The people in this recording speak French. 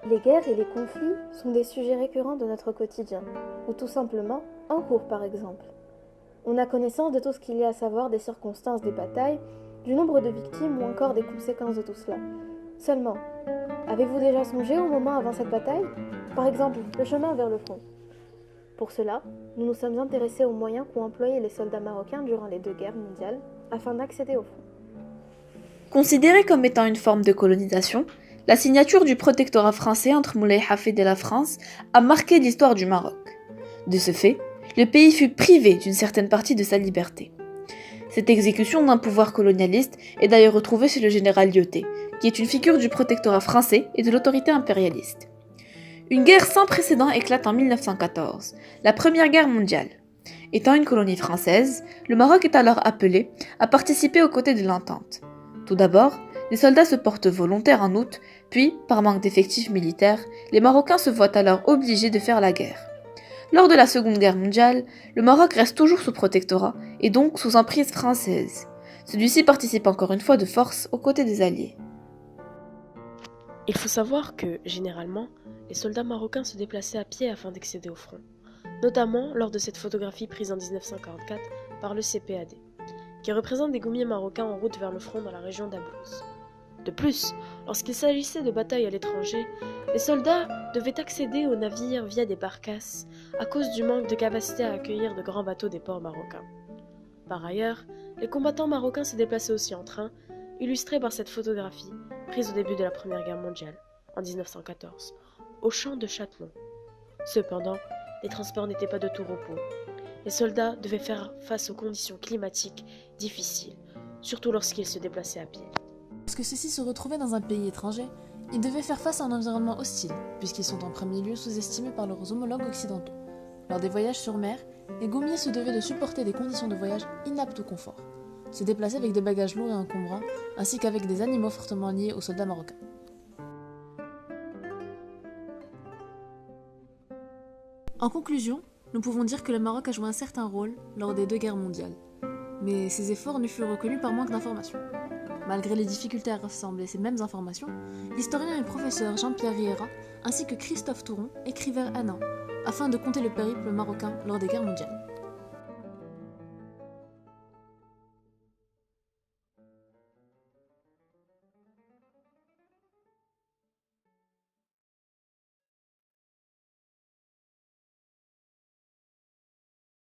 Les guerres et les conflits sont des sujets récurrents de notre quotidien, ou tout simplement en cours par exemple. On a connaissance de tout ce qu'il y a à savoir des circonstances des batailles, du nombre de victimes ou encore des conséquences de tout cela. Seulement, avez-vous déjà songé au moment avant cette bataille? Par exemple, le chemin vers le front. Pour cela, nous nous sommes intéressés aux moyens qu'ont employés les soldats marocains durant les deux guerres mondiales afin d'accéder au front. Considérée comme étant une forme de colonisation, la signature du protectorat français entre Moulay Hafid et la France a marqué l'histoire du Maroc. De ce fait, le pays fut privé d'une certaine partie de sa liberté. Cette exécution d'un pouvoir colonialiste est d'ailleurs retrouvée chez le général Lyautey, qui est une figure du protectorat français et de l'autorité impérialiste. Une guerre sans précédent éclate en 1914, la Première Guerre mondiale. Étant une colonie française, le Maroc est alors appelé à participer aux côtés de l'entente. Tout d'abord, les soldats se portent volontaires en août, puis, par manque d'effectifs militaires, les Marocains se voient alors obligés de faire la guerre. Lors de la Seconde Guerre mondiale, le Maroc reste toujours sous protectorat et donc sous emprise française. Celui-ci participe encore une fois de force aux côtés des Alliés. Il faut savoir que, généralement, les soldats marocains se déplaçaient à pied afin d'accéder au front, notamment lors de cette photographie prise en 1944 par le CPAD, qui représente des gommiers marocains en route vers le front dans la région d'Ablouz. De plus, lorsqu'il s'agissait de batailles à l'étranger, les soldats devaient accéder aux navires via des barcasses à cause du manque de capacité à accueillir de grands bateaux des ports marocains. Par ailleurs, les combattants marocains se déplaçaient aussi en train, illustrés par cette photographie prise au début de la Première Guerre mondiale, en 1914, au champ de Châtellon. Cependant, les transports n'étaient pas de tout repos. Les soldats devaient faire face aux conditions climatiques difficiles, surtout lorsqu'ils se déplaçaient à pied. Lorsque ceux-ci se retrouvaient dans un pays étranger, ils devaient faire face à un environnement hostile, puisqu'ils sont en premier lieu sous-estimés par leurs homologues occidentaux. Lors des voyages sur mer, les gommiers se devaient de supporter des conditions de voyage inaptes au confort, se déplacer avec des bagages lourds et encombrants, ainsi qu'avec des animaux fortement liés aux soldats marocains. En conclusion, nous pouvons dire que le Maroc a joué un certain rôle lors des deux guerres mondiales, mais ses efforts ne furent reconnus par manque d'informations. Malgré les difficultés à rassembler ces mêmes informations, l'historien et professeur Jean-Pierre Riera ainsi que Christophe Touron écrivèrent un an afin de compter le périple marocain lors des guerres mondiales.